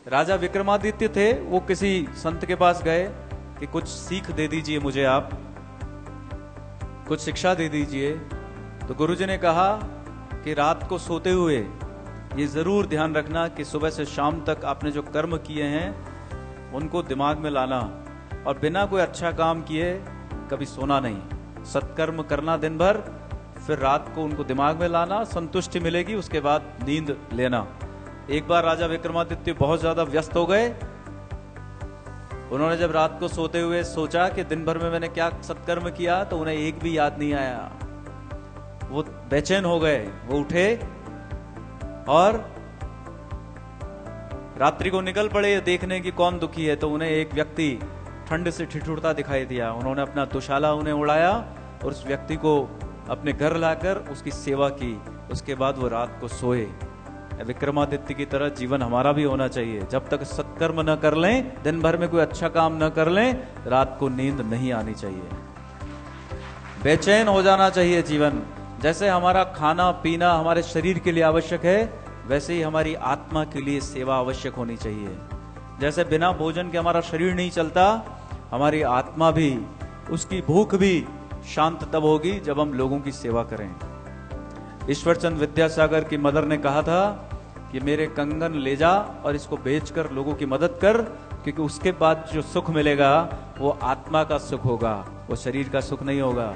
राजा विक्रमादित्य थे, वो किसी संत के पास गए कि कुछ सीख दे दीजिए मुझे, आप कुछ शिक्षा दे दीजिए। तो गुरुजी ने कहा कि रात को सोते हुए ये जरूर ध्यान रखना कि सुबह से शाम तक आपने जो कर्म किए हैं उनको दिमाग में लाना, और बिना कोई अच्छा काम किए कभी सोना नहीं। सत्कर्म करना दिन भर, फिर रात को उनको दिमाग में लाना, संतुष्टि मिलेगी, उसके बाद नींद लेना। एक बार राजा विक्रमादित्य बहुत ज्यादा व्यस्त हो गए। उन्होंने जब रात को सोते हुए सोचा कि दिन भर में मैंने क्या सत्कर्म किया, तो उन्हें एक भी याद नहीं आया। वो बेचैन हो गए। वो उठे और रात्रि को निकल पड़े देखने की कौन दुखी है। तो उन्हें एक व्यक्ति ठंड से ठिठुरता दिखाई दिया। उन्होंने अपना दुशाला उन्हें उड़ाया और उस व्यक्ति को अपने घर लाकर उसकी सेवा की। उसके बाद वो रात को सोए। विक्रमादित्य की तरह जीवन हमारा भी होना चाहिए। जब तक सत्कर्म न कर लें, दिन भर में कोई अच्छा काम न कर लें, रात को नींद नहीं आनी चाहिए। बेचैन हो जाना चाहिए जीवन। जैसे हमारा खाना पीना हमारे शरीर के लिए आवश्यक है, वैसे ही हमारी आत्मा के लिए सेवा आवश्यक होनी चाहिए। जैसे बिना भोजन के हमारा शरीर नहीं चलता, हमारी आत्मा भी, उसकी भूख भी शांत तब होगी जब हम लोगों की सेवा करें। ईश्वरचंद विद्यासागर की मदर ने कहा था कि मेरे कंगन ले जा और इसको बेचकर लोगों की मदद कर, क्योंकि उसके बाद जो सुख मिलेगा वो आत्मा का सुख होगा, वो शरीर का सुख नहीं होगा।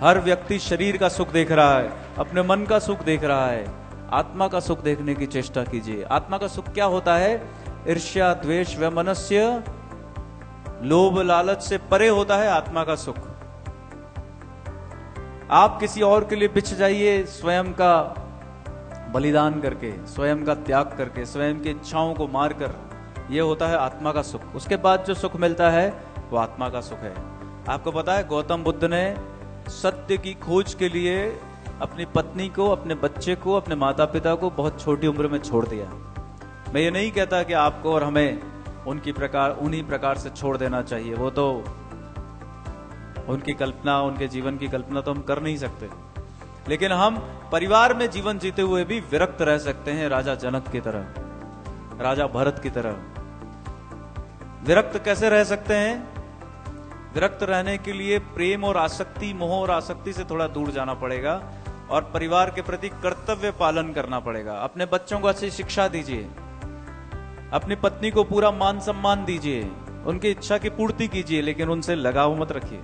हर व्यक्ति शरीर का सुख देख रहा है, अपने मन का सुख देख रहा है। आत्मा का सुख देखने की चेष्टा कीजिए। आत्मा का सुख क्या होता है? ईर्ष्या द्वेष वैमनस्य, लोभ लालच से परे होता है आत्मा का सुख। आप किसी और के लिए बिछ जाइए, स्वयं का बलिदान करके, स्वयं का त्याग करके, स्वयं की इच्छाओं को मारकर, यह होता है आत्मा का सुख। उसके बाद जो सुख मिलता है वो आत्मा का सुख है। आपको पता है गौतम बुद्ध ने सत्य की खोज के लिए अपनी पत्नी को, अपने बच्चे को, अपने माता पिता को बहुत छोटी उम्र में छोड़ दिया। मैं ये नहीं कहता कि आपको और हमें उन्हीं प्रकार से छोड़ देना चाहिए। वो तो उनकी कल्पना, उनके जीवन की कल्पना तो हम कर नहीं सकते, लेकिन हम परिवार में जीवन जीते हुए भी विरक्त रह सकते हैं, राजा जनक की तरह, राजा भरत की तरह। विरक्त कैसे रह सकते हैं? विरक्त रहने के लिए प्रेम और आसक्ति, मोह और आसक्ति से थोड़ा दूर जाना पड़ेगा और परिवार के प्रति कर्तव्य पालन करना पड़ेगा। अपने बच्चों को अच्छी शिक्षा दीजिए, अपनी पत्नी को पूरा मान सम्मान दीजिए, उनकी इच्छा की पूर्ति कीजिए, लेकिन उनसे लगाव मत रखिए।